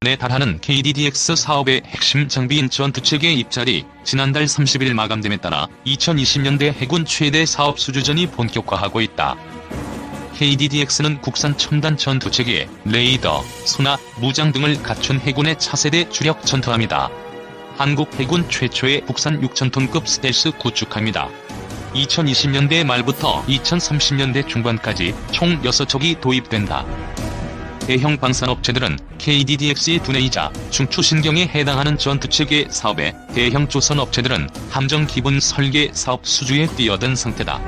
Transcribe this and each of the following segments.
톤에 달하는 KDDX 사업의 핵심 장비인 전투체계 입찰이 지난달 30일 마감됨에 따라 2020년대 해군 최대 사업 수주전이 본격화하고 있다. KDDX는 국산 첨단 전투체계, 레이더, 소나, 무장 등을 갖춘 해군의 차세대 주력 전투함이다. 한국 해군 최초의 국산 6,000톤급 스텔스 구축함이다. 2020년대 말부터 2030년대 중반까지 총 6척이 도입된다. 대형 방산업체들은 KDDX의 두뇌이자 중추신경에 해당하는 전투체계 사업에 대형 조선업체들은 함정 기본 설계 사업 수주에 뛰어든 상태다.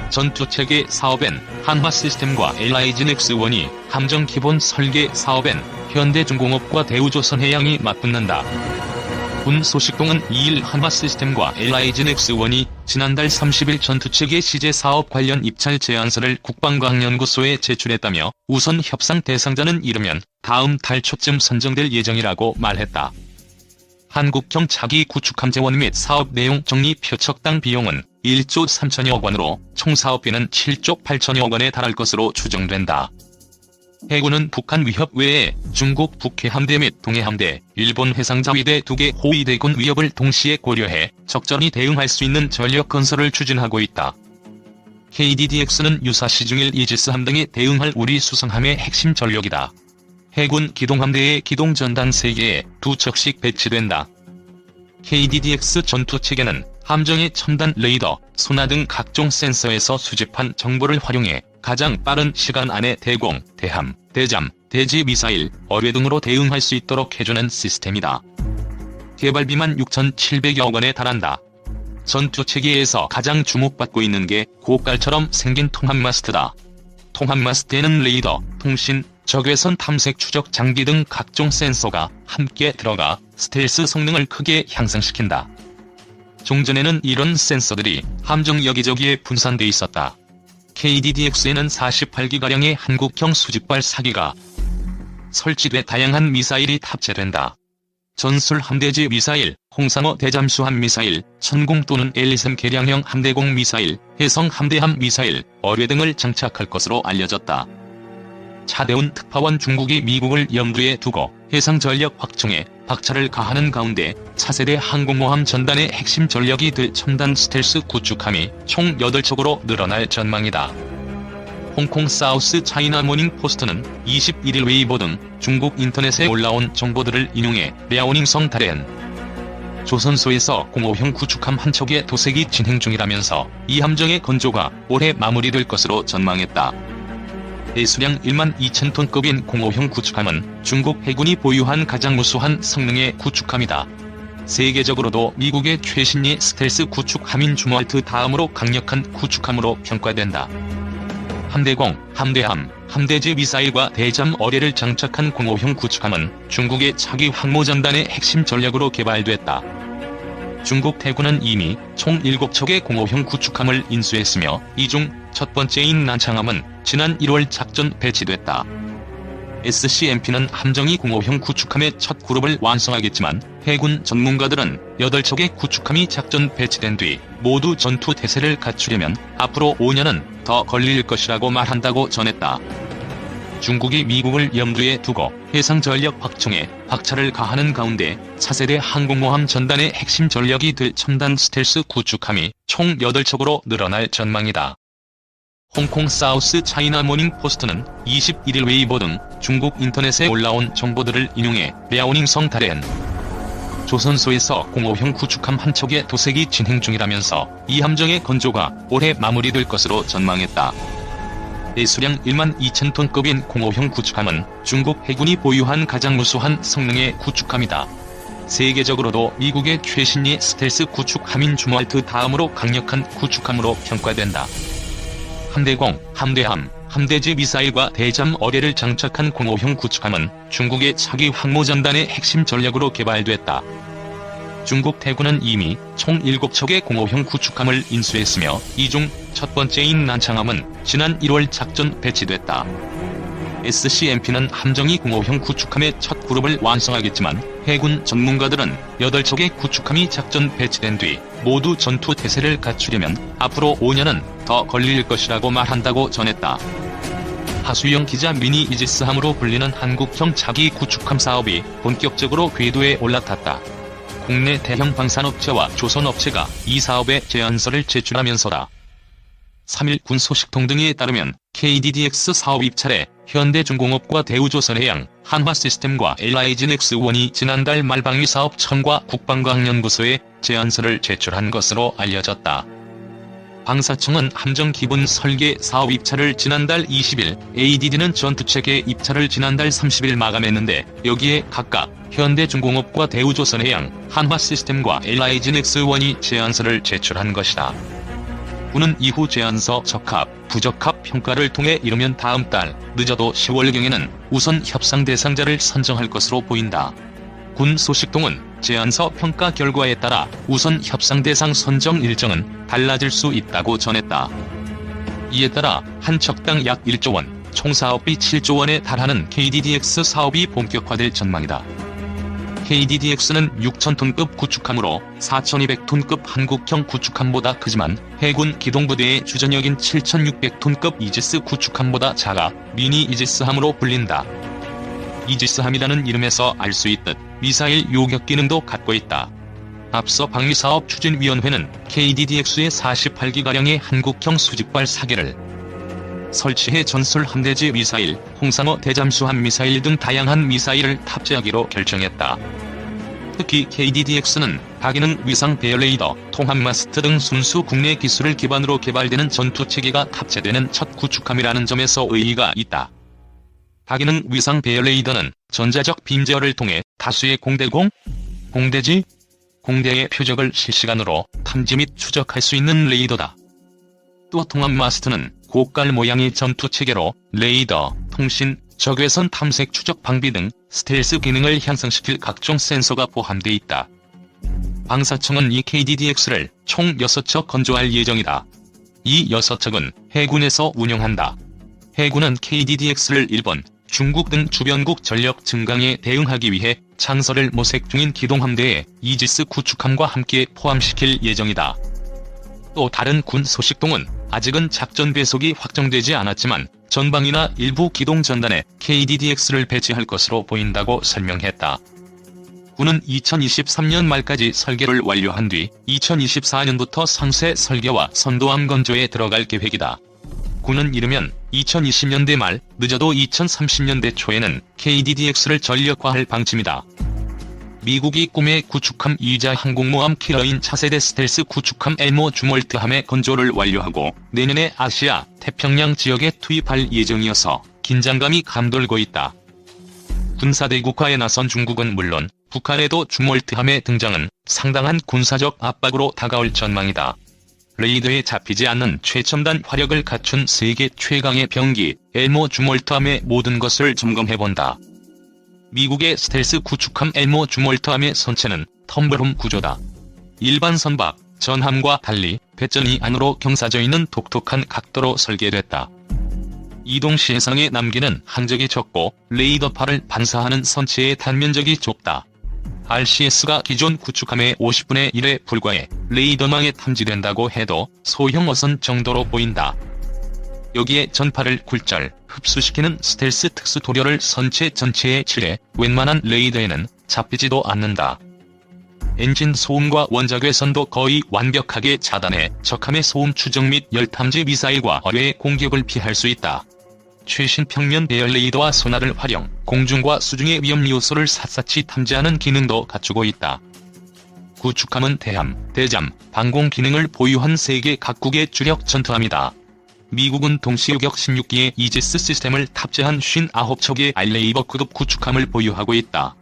전투체계 사업엔 한화시스템과 LIG넥스1이, 함정 기본 설계 사업엔 현대중공업과 대우조선해양이 맞붙는다. 군 소식통은 2일 한화시스템과 LIG넥스1이 지난달 30일 전투체계 시제 사업 관련 입찰 제안서를 국방과학연구소에 제출했다며 우선 협상 대상자는 이르면 다음 달 초쯤 선정될 예정이라고 말했다. 한국형 차기 구축함 재원 및 사업 내용 정리 표척당 비용은 1조 3천여억 원으로 총 사업비는 7조 8천여억 원에 달할 것으로 추정된다. 해군은 북한 위협 외에 중국 북해함대 및 동해함대, 일본 해상자위대 2개 호위대군 위협을 동시에 고려해 적절히 대응할 수 있는 전력 건설을 추진하고 있다. KDDX는 유사시 중일 이지스함 등에 대응할 우리 수송함의 핵심 전력이다. 해군 기동함대의 기동전단 3개에 2척씩 배치된다. KDDX 전투체계는 함정의 첨단 레이더, 소나 등 각종 센서에서 수집한 정보를 활용해 가장 빠른 시간 안에 대공, 대함, 대잠, 대지 미사일, 어뢰 등으로 대응할 수 있도록 해주는 시스템이다. 개발비만 6,700여 원에 달한다. 전투체계에서 가장 주목받고 있는 게 고깔처럼 생긴 통합마스트다. 통합마스트에는 레이더, 통신, 적외선 탐색 추적 장비 등 각종 센서가 함께 들어가 스텔스 성능을 크게 향상시킨다. 종전에는 이런 센서들이 함정 여기저기에 분산돼 있었다. KDDX에는 48기가량의 한국형 수직발 사기가 설치돼 다양한 미사일이 탑재된다. 전술 함대지 미사일, 홍상어 대잠수함 미사일, 천공 또는 L-23 개량형 함대공 미사일, 해성 함대함 미사일, 어뢰 등을 장착할 것으로 알려졌다. 차대운 특파원 중국이 미국을 염두에 두고 해상 전력 확충에 박차를 가하는 가운데 차세대 항공모함 전단의 핵심 전력이 될 첨단 스텔스 구축함이 총 8척으로 늘어날 전망이다. 홍콩 사우스 차이나 모닝 포스트는 21일 웨이보 등 중국 인터넷에 올라온 정보들을 인용해 랴오닝성 달엔 조선소에서 05형 구축함 한 척의 도색이 진행 중이라면서 이 함정의 건조가 올해 마무리될 것으로 전망했다. 배수량 1만 2천 톤급인 05형 구축함은 중국 해군이 보유한 가장 우수한 성능의 구축함이다. 세계적으로도 미국의 최신의 스텔스 구축함인 주머트 다음으로 강력한 구축함으로 평가된다. 함대공, 함대함, 함대지 미사일과 대잠 어뢰를 장착한 05형 구축함은 중국의 차기 항모전단의 핵심 전력으로 개발됐다. 중국 해군은 이미 총 7척의 05형 구축함을 인수했으며 이 중 첫 번째인 난창함은 지난 1월 작전 배치됐다. SCMP는 함정이 05형 구축함의 첫 그룹을 완성하겠지만 해군 전문가들은 8척의 구축함이 작전 배치된 뒤 모두 전투 태세를 갖추려면 앞으로 5년은 더 걸릴 것이라고 말한다고 전했다. 중국이 미국을 염두에 두고 해상 전력 확충에 박차를 가하는 가운데 차세대 항공모함 전단의 핵심 전력이 될 첨단 스텔스 구축함이 총 8척으로 늘어날 전망이다. 홍콩 사우스 차이나 모닝 포스트는 21일 웨이보 등 중국 인터넷에 올라온 정보들을 인용해 랴오닝성 달엔 조선소에서 05형 구축함 한 척의 도색이 진행 중이라면서 이 함정의 건조가 올해 마무리될 것으로 전망했다. 배수량 1만 2천 톤급인 05형 구축함은 중국 해군이 보유한 가장 우수한 성능의 구축함이다. 세계적으로도 미국의 최신의 스텔스 구축함인 주머트 다음으로 강력한 구축함으로 평가된다. 함대공, 함대함, 함대지 미사일과 대잠 어뢰를 장착한 05형 구축함은 중국의 차기 항모전단의 핵심 전력으로 개발됐다. 중국 해군은 이미 총 7척의 05형 구축함을 인수했으며 이 중 첫 번째인 난창함은 지난 1월 작전 배치됐다. SCMP는 함정이 05형 구축함의 첫 그룹을 완성하겠지만 해군 전문가들은 8척의 구축함이 작전 배치된 뒤 모두 전투 태세를 갖추려면 앞으로 5년은 더 걸릴 것이라고 말한다고 전했다. 하수영 기자 미니 이지스함으로 불리는 한국형 자기 구축함 사업이 본격적으로 궤도에 올라탔다. 국내 대형 방산업체와 조선업체가 이 사업에 제안서를 제출하면서다. 3일 군 소식통 등에 따르면 KDDX 사업 입찰에 현대중공업과 대우조선해양, 한화시스템과 LIG넥스원이 지난달 말 방위사업 청과 국방과학연구소에 제안서를 제출한 것으로 알려졌다. 방사청은 함정 기본 설계 사업 입찰을 지난달 20일, ADD는 전투체계 입찰을 지난달 30일 마감했는데 여기에 각각 현대중공업과 대우조선해양, 한화시스템과 LIG넥스원이 제안서를 제출한 것이다. 군은 이후 제안서 적합, 부적합 평가를 통해 이르면 다음 달, 늦어도 10월경에는 우선 협상 대상자를 선정할 것으로 보인다. 군 소식통은 제안서 평가 결과에 따라 우선 협상 대상 선정 일정은 달라질 수 있다고 전했다. 이에 따라 한 척당 약 1조 원, 총 사업비 7조 원에 달하는 KDDX 사업이 본격화될 전망이다. KDDX는 6,000톤급 구축함으로 4,200톤급 한국형 구축함보다 크지만 해군 기동부대의 주전역인 7,600톤급 이지스 구축함보다 작아 미니 이지스함으로 불린다. 이지스함이라는 이름에서 알 수 있듯 미사일 요격 기능도 갖고 있다. 앞서 방위사업추진위원회는 KDDX의 48기가량의 한국형 수직발 사계를 설치해 전술 함대지 미사일, 홍상어 대잠수함 미사일 등 다양한 미사일을 탑재하기로 결정했다. 특히 KDDX는 다기능 위상 배열 레이더, 통합 마스트 등 순수 국내 기술을 기반으로 개발되는 전투체계가 탑재되는 첫 구축함이라는 점에서 의의가 있다. 다기능 위상 배열 레이더는 전자적 빔 제어를 통해 다수의 공대지, 공대의 표적을 실시간으로 탐지 및 추적할 수 있는 레이더다. 또 통합 마스트는 고깔 모양의 전투체계로 레이더, 통신, 적외선 탐색 추적 방비 등 스텔스 기능을 향상시킬 각종 센서가 포함돼 있다. 방사청은 이 KDDX를 총 6척 건조할 예정이다. 이 6척은 해군에서 운영한다. 해군은 KDDX를 일본, 중국 등 주변국 전력 증강에 대응하기 위해 창설을 모색 중인 기동함대에 이지스 구축함과 함께 포함시킬 예정이다. 또 다른 군 소식통은 아직은 작전 배속이 확정되지 않았지만 전방이나 일부 기동 전단에 KDDX를 배치할 것으로 보인다고 설명했다. 군은 2023년 말까지 설계를 완료한 뒤 2024년부터 상세 설계와 선도함 건조에 들어갈 계획이다. 군은 이르면 2020년대 말, 늦어도 2030년대 초에는 KDDX를 전력화할 방침이다. 미국이 꿈의 구축함 이자 항공모함 킬러인 차세대 스텔스 구축함 엘모 주몰트함의 건조를 완료하고 내년에 아시아, 태평양 지역에 투입할 예정이어서 긴장감이 감돌고 있다. 군사대국화에 나선 중국은 물론 북한에도 주몰트함의 등장은 상당한 군사적 압박으로 다가올 전망이다. 레이더에 잡히지 않는 최첨단 화력을 갖춘 세계 최강의 병기 엘모 주몰트함의 모든 것을 점검해본다. 미국의 스텔스 구축함 엘모 주몰트함의 선체는 텀블홈 구조다. 일반 선박, 전함과 달리 배전이 안으로 경사져 있는 독특한 각도로 설계됐다. 이동 시 해상에 남기는 항적이 적고 레이더파를 반사하는 선체의 단면적이 좁다. RCS가 기존 구축함의 50분의 1에 불과해 레이더망에 탐지된다고 해도 소형 어선 정도로 보인다. 여기에 전파를 굴절, 흡수시키는 스텔스 특수 도료를 선체 전체에 칠해 웬만한 레이더에는 잡히지도 않는다. 엔진 소음과 원자괴선도 거의 완벽하게 차단해 적함의 소음 추적 및 열 탐지 미사일과 어뢰의 공격을 피할 수 있다. 최신 평면 배열 레이더와 소나를 활용, 공중과 수중의 위험 요소를 샅샅이 탐지하는 기능도 갖추고 있다. 구축함은 대함, 대잠, 방공 기능을 보유한 세계 각국의 주력 전투함이다. 미국은 동시유격 16기의 이지스 시스템을 탑재한 59척의 알레이버급급 구축함을 보유하고 있다.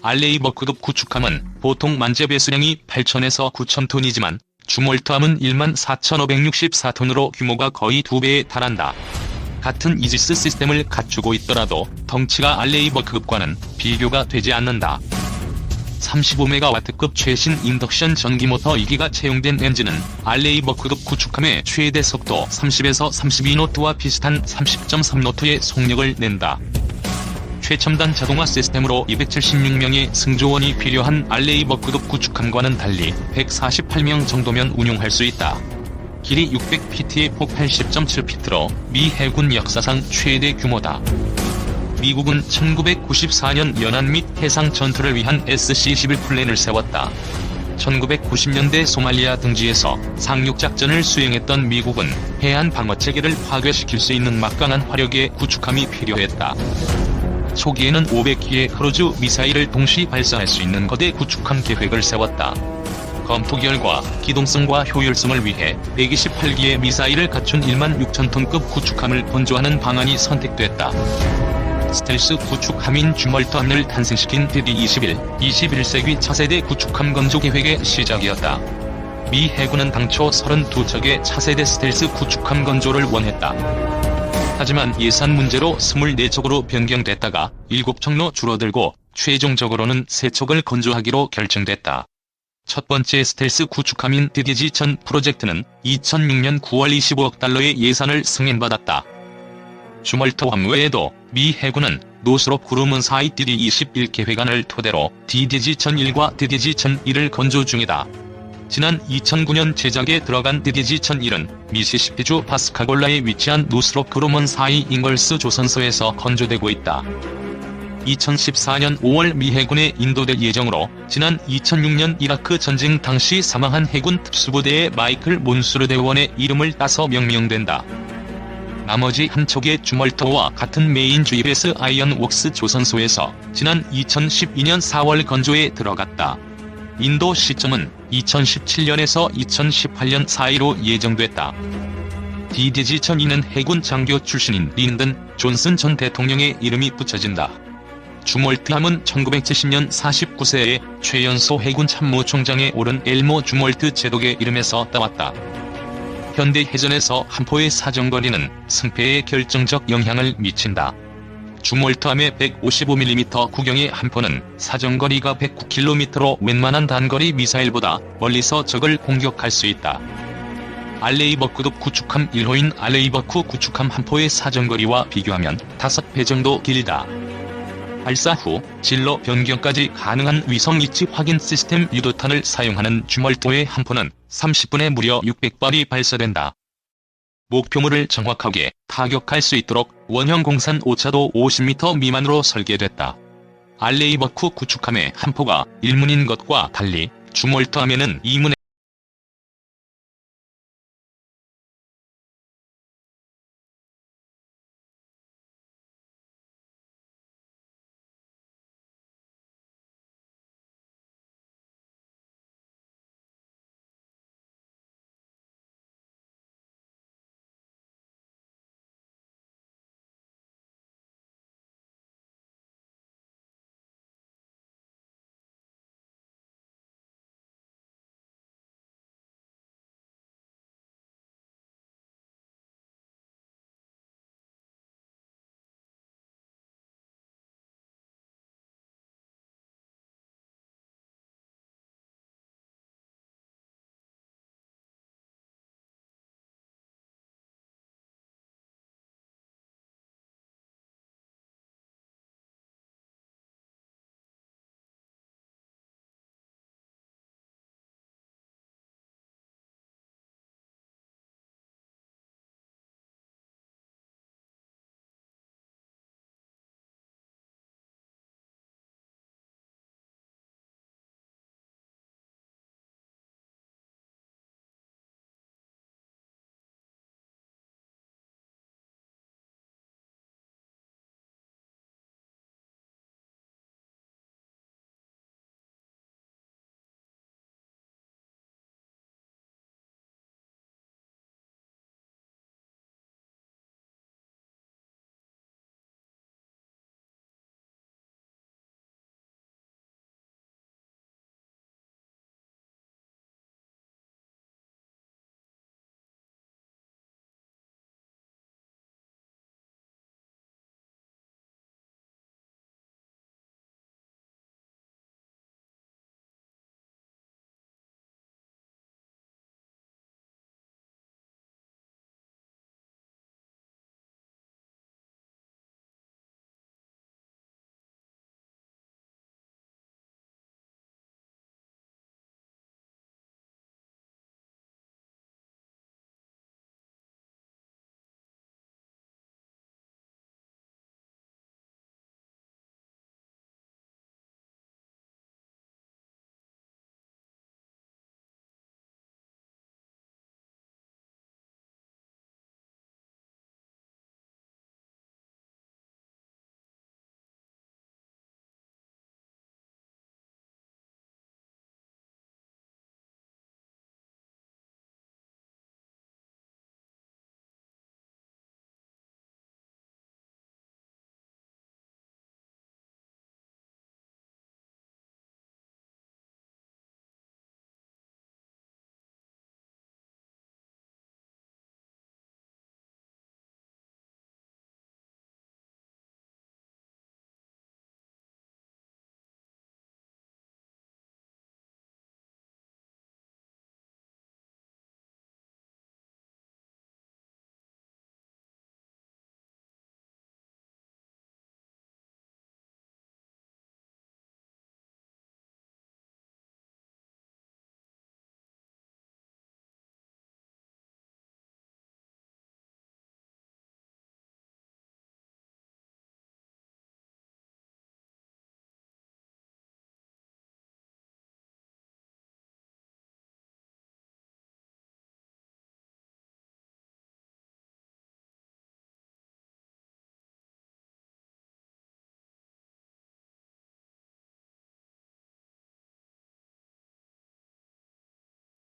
알레이버급급 구축함은 보통 만재 배수량이 8,000에서 9,000톤이지만 주몰트함은 14,564톤으로 규모가 거의 2배에 달한다. 같은 이지스 시스템을 갖추고 있더라도 덩치가 알레이버급과는 비교가 되지 않는다. 35MW급 최신 인덕션 전기모터 2기가 채용된 엔진은 알레이버급 구축함의 최대 속도 30에서 32노트와 비슷한 30.3노트의 속력을 낸다. 최첨단 자동화 시스템으로 276명의 승조원이 필요한 알레이버급 구축함과는 달리 148명 정도면 운용할 수 있다. 길이 600피트에 폭 80.7피트로 미 해군 역사상 최대 규모다. 미국은 1994년 연안 및 해상 전투를 위한 SC-11 플랜을 세웠다. 1990년대 소말리아 등지에서 상륙작전을 수행했던 미국은 해안 방어체계를 파괴시킬 수 있는 막강한 화력의 구축함이 필요했다. 초기에는 500기의 크루즈 미사일을 동시 발사할 수 있는 거대 구축함 계획을 세웠다. 검토 결과 기동성과 효율성을 위해 128기의 미사일을 갖춘 16,000톤급 구축함을 건조하는 방안이 선택됐다. 스텔스 구축함인 주멀터함을 탄생시킨 DD-21, 21세기 차세대 구축함 건조 계획의 시작이었다. 미 해군은 당초 32척의 차세대 스텔스 구축함 건조를 원했다. 하지만 예산 문제로 24척으로 변경됐다가 7척로 줄어들고 최종적으로는 3척을 건조하기로 결정됐다. 첫 번째 스텔스 구축함인 DDG-1000 프로젝트는 2006년 9월 25억 달러의 예산을 승인받았다. 주멀터함 외에도 미 해군은 노스롭 그루먼 4이 DD-21 계획안을 토대로 DDG-1001과 DDG-1002를 건조 중이다. 지난 2009년 제작에 들어간 DDG-1001은 미시시피주 파스카골라에 위치한 노스롭 그루먼 4이 잉걸스 조선소에서 건조되고 있다. 2014년 5월 미 해군에 인도될 예정으로 지난 2006년 이라크 전쟁 당시 사망한 해군 특수부대의 마이클 몬수르 대원의 이름을 따서 명명된다. 나머지 한 척의 주멀터와 같은 메인 USS 아이언웍스 조선소에서 지난 2012년 4월 건조에 들어갔다. 인도 시점은 2017년에서 2018년 사이로 예정됐다. DDG-1002는 해군 장교 출신인 린든 존슨 전 대통령의 이름이 붙여진다. 주멀트함은 1970년 49세에 최연소 해군 참모총장에 오른 엘모 주멀트 제독의 이름에서 따왔다. 현대 해전에서 함포의 사정거리는 승패에 결정적 영향을 미친다. 주멀트함의 155mm 구경의 함포는 사정거리가 109km로 웬만한 단거리 미사일보다 멀리서 적을 공격할 수 있다. 알레이버크급 구축함 1호인 알레이버크 구축함 함포의 사정거리와 비교하면 5배 정도 길다. 발사 후 진로 변경까지 가능한 위성 위치 확인 시스템 유도탄을 사용하는 주멀터의 함포는 30분에 무려 600발이 발사된다. 목표물을 정확하게 타격할 수 있도록 원형 공산 오차도 50m 미만으로 설계됐다. 알레이버크 구축함의 함포가 일문인 것과 달리 주멀터함에는 이문의